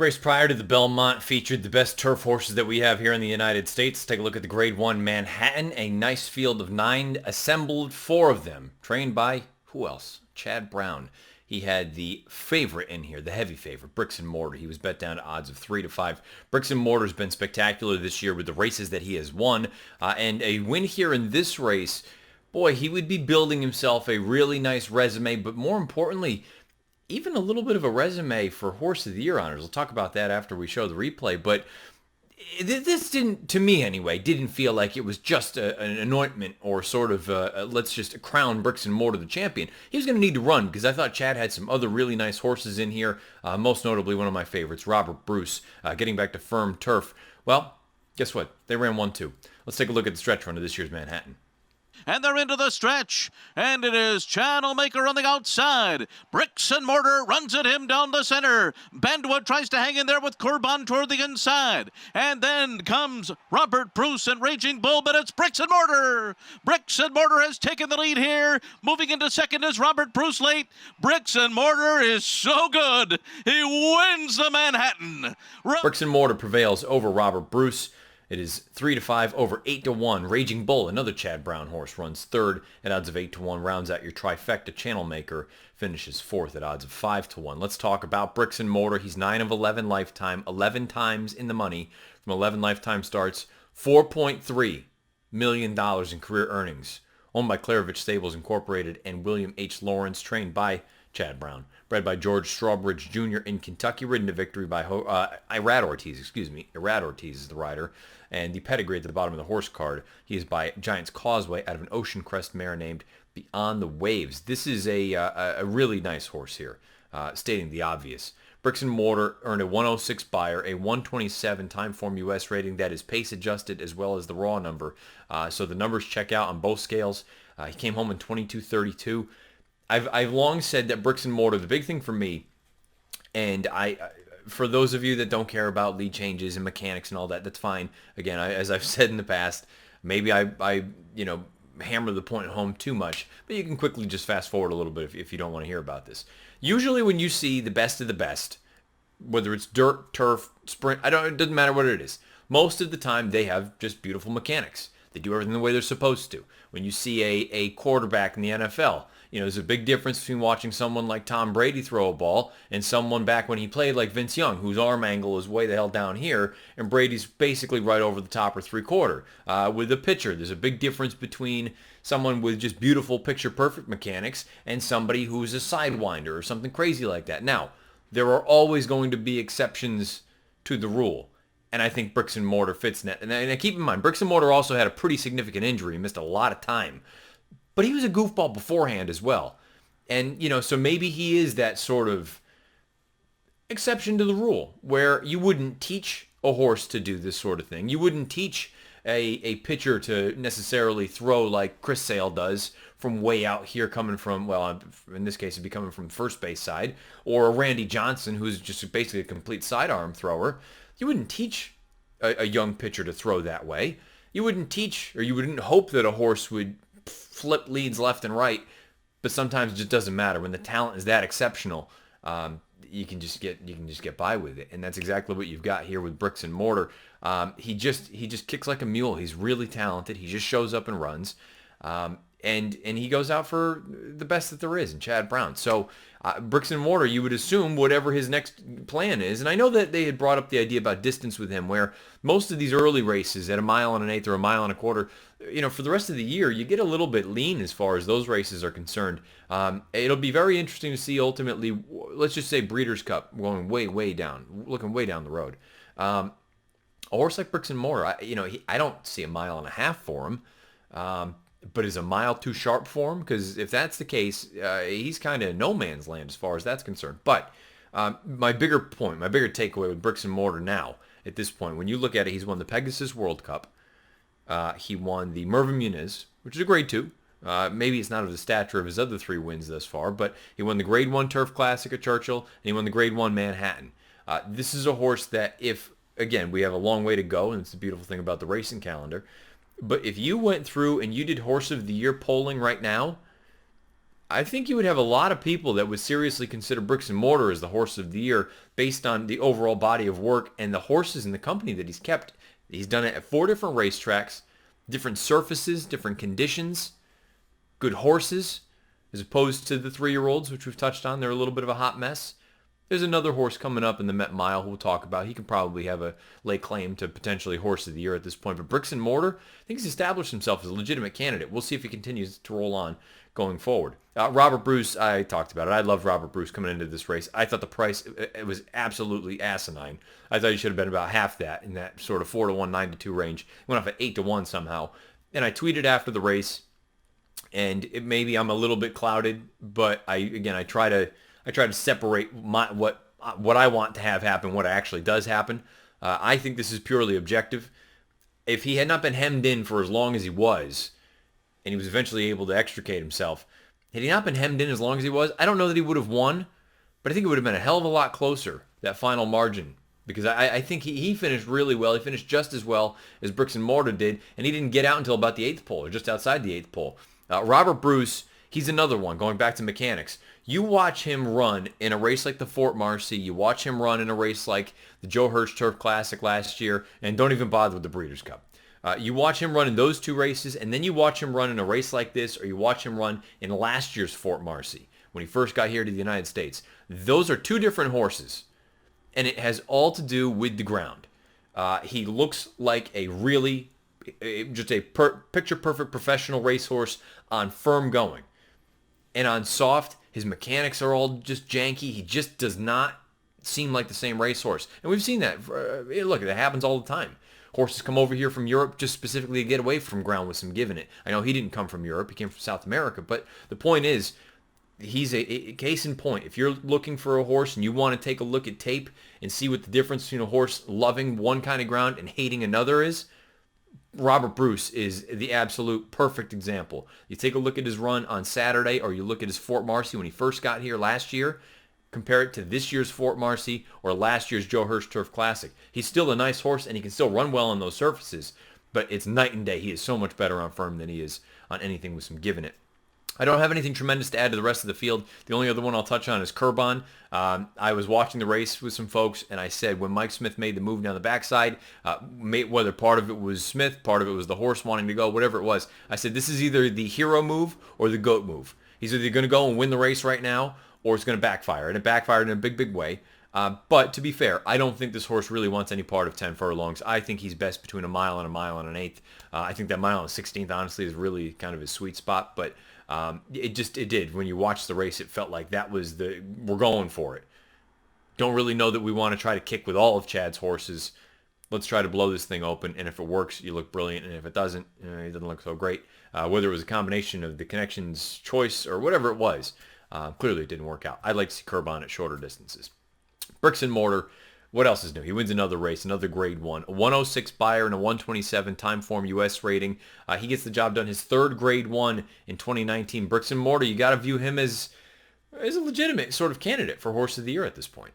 Race prior to the Belmont featured the best turf horses that we have here in the United States. Take a look at the Grade 1 Manhattan. A nice field of 9 assembled, 4 of them trained by, who else? Chad Brown. He had the favorite in here, the heavy favorite, Bricksmortar. He was bet down to odds of 3 to 5. Bricksmortar's been spectacular this year with the races that he has won. And a win here in this race, boy, he would be building himself a really nice resume, but more importantly, even a little bit of a resume for Horse of the Year honors. We'll talk about that after we show the replay, but this didn't, to me anyway, didn't feel like it was just an anointment or sort of let's just crown Bricksmortar the champion. He was going to need to run because I thought Chad had some other really nice horses in here, most notably one of my favorites, Robert Bruce, getting back to firm turf. Well, guess what? They ran 1-2. Let's take a look at the stretch run of this year's Manhattan. And they're into the stretch, and it is Channel Maker on the outside. Bricksmortar runs at him down the center. Bandwood tries to hang in there with Qurban toward the inside. And then comes Robert Bruce and Raging Bull, but it's Bricksmortar. Bricksmortar has taken the lead here. Moving into second is Robert Bruce late. Bricksmortar is so good. He wins the Manhattan. Bricksmortar prevails over Robert Bruce. It is 3 to 5 over 8 to 1. Raging Bull, another Chad Brown horse, runs third at odds of 8 to 1. Rounds out your trifecta. Channel Maker finishes fourth at odds of 5 to 1. Let's talk about Bricksmortar. He's 9 of 11 lifetime, 11 times in the money from 11 lifetime starts, $4.3 million in career earnings. Owned by Clarovich Stables Incorporated and William H. Lawrence, trained by Chad Brown. Bred by George Strawbridge Jr. in Kentucky, ridden to victory by Irad Ortiz, Irad Ortiz is the rider. And the pedigree at the bottom of the horse card, he is by Giant's Causeway out of an Ocean Crest mare named Beyond the Waves. This is a really nice horse here, stating the obvious. Bricksmortar earned a 106 buyer, a 127 Timeform US rating that is pace adjusted as well as the raw number. So the numbers check out on both scales. He came home in 22:32. I've long said that Bricksmortar, the big thing for me, and for those of you that don't care about lead changes and mechanics and all that, that's fine. Again, as I've said in the past, maybe I hammer the point home too much, but you can quickly just fast forward a little bit if you don't want to hear about this. Usually when you see the best of the best, whether it's dirt, turf, sprint, it doesn't matter what it is. Most of the time they have just beautiful mechanics. They do everything the way they're supposed to. When you see a quarterback in the NFL, there's a big difference between watching someone like Tom Brady throw a ball and someone back when he played like Vince Young, whose arm angle is way the hell down here, and Brady's basically right over the top or three-quarter. With a pitcher, there's a big difference between someone with just beautiful picture-perfect mechanics and somebody who's a sidewinder or something crazy like that. Now, there are always going to be exceptions to the rule. And I think Bricksmortar fits in that. And keep in mind, Bricksmortar also had a pretty significant injury. He missed a lot of time. But he was a goofball beforehand as well. And, so maybe he is that sort of exception to the rule where you wouldn't teach a horse to do this sort of thing. You wouldn't teach a pitcher to necessarily throw like Chris Sale does from way out here coming from, well, in this case, it'd be coming from first base side, or a Randy Johnson who's just basically a complete sidearm thrower. You wouldn't teach a young pitcher to throw that way. You wouldn't teach, or you wouldn't hope that a horse would flip leads left and right, but sometimes it just doesn't matter. When the talent is that exceptional, you can just get by with it, and that's exactly what you've got here with Bricksmortar. He just kicks like a mule. He's really talented. He just shows up and runs, and he goes out for the best that there is in Chad Brown. So Bricksmortar, you would assume whatever his next plan is, and I know that they had brought up the idea about distance with him, where most of these early races at 1 1/8 or 1 1/4, for the rest of the year, you get a little bit lean as far as those races are concerned. It'll be very interesting to see ultimately, let's just say Breeders' Cup going way down, looking way down the road. A horse like Bricksmortar, I don't see 1.5 miles for him. But is 1 mile too sharp for him? Because if that's the case, he's kind of in no man's land as far as that's concerned. But my bigger takeaway with Bricksmortar now, at this point, when you look at it, he's won the Pegasus World Cup. He won the Mervyn Muniz, which is a grade 2. Maybe it's not of the stature of his other 3 wins thus far, but he won the grade 1 Turf Classic at Churchill, and he won the grade 1 Manhattan. This is a horse that again, we have a long way to go, and it's the beautiful thing about the racing calendar. But if you went through and you did Horse of the Year polling right now, I think you would have a lot of people that would seriously consider Bricksmortar as the horse of the year based on the overall body of work and the horses and the company that he's kept. He's done it at 4 different racetracks, different surfaces, different conditions, good horses, as opposed to the 3-year-olds, which we've touched on. They're a little bit of a hot mess. There's another horse coming up in the Met Mile who we'll talk about. He can probably have a lay claim to potentially horse of the year at this point. But Bricksmortar, I think he's established himself as a legitimate candidate. We'll see if he continues to roll on going forward. Robert Bruce, I talked about it. I loved Robert Bruce coming into this race. I thought the price, it was absolutely asinine. I thought he should have been about half that in that sort of 4-1, 9-2 range. He went off at 8-1 somehow. And I tweeted after the race, and maybe I'm a little bit clouded, but I try to separate what I want to have happen, what actually does happen. I think this is purely objective. If he had not been hemmed in for as long as he was, and he was eventually able to extricate himself, had he not been hemmed in as long as he was, I don't know that he would have won, but I think it would have been a hell of a lot closer, that final margin, because I think he finished really well. He finished just as well as Bricksmortar did, and he didn't get out until about the 8th pole, or just outside the 8th pole. Robert Bruce, he's another one, going back to mechanics. You watch him run in a race like the Fort Marcy, you watch him run in a race like the Joe Hirsch Turf Classic last year, and don't even bother with the Breeders' Cup. You watch him run in those 2 races, and then you watch him run in a race like this, or you watch him run in last year's Fort Marcy, when he first got here to the United States. Those are 2 different horses, and it has all to do with the ground. He looks like a really, just a picture-perfect professional racehorse on firm going. And on soft, his mechanics are all just janky. He just does not seem like the same racehorse. And we've seen that. Look, it happens all the time. Horses come over here from Europe just specifically to get away from ground with some give in it. I know he didn't come from Europe. He came from South America. But the point is, he's a case in point. If you're looking for a horse and you want to take a look at tape and see what the difference between a horse loving one kind of ground and hating another is, Robert Bruce is the absolute perfect example. You take a look at his run on Saturday, or you look at his Fort Marcy when he first got here last year, compare it to this year's Fort Marcy or last year's Joe Hirsch Turf Classic. He's still a nice horse, and he can still run well on those surfaces, but it's night and day. He is so much better on firm than he is on anything with some give in it. I don't have anything tremendous to add to the rest of the field. The only other one I'll touch on is Qurban. I was watching the race with some folks, and I said when Mike Smith made the move down the backside, whether part of it was Smith, part of it was the horse wanting to go, whatever it was, I said this is either the hero move or the GOAT move. He's either going to go and win the race right now, or it's going to backfire, and it backfired in a big, big way. But to be fair, I don't think this horse really wants any part of 10 furlongs. I think he's best between a mile and an eighth. I think that mile and 16th, honestly, is really kind of his sweet spot, but it did. When you watch the race, it felt like that was we're going for it. Don't really know that we want to try to kick with all of Chad's horses. Let's try to blow this thing open, and if it works, you look brilliant, and if it doesn't, it doesn't look so great. Whether it was a combination of the connections choice or whatever it was, clearly it didn't work out. I'd like to see Qurban at shorter distances. Bricksmortar, what else is new? He wins another race, another grade 1. A 106 Beyer and a 127 Timeform US rating. He gets the job done. His 3rd grade 1 in 2019. Bricksmortar, you got to view him as a legitimate sort of candidate for Horse of the Year at this point.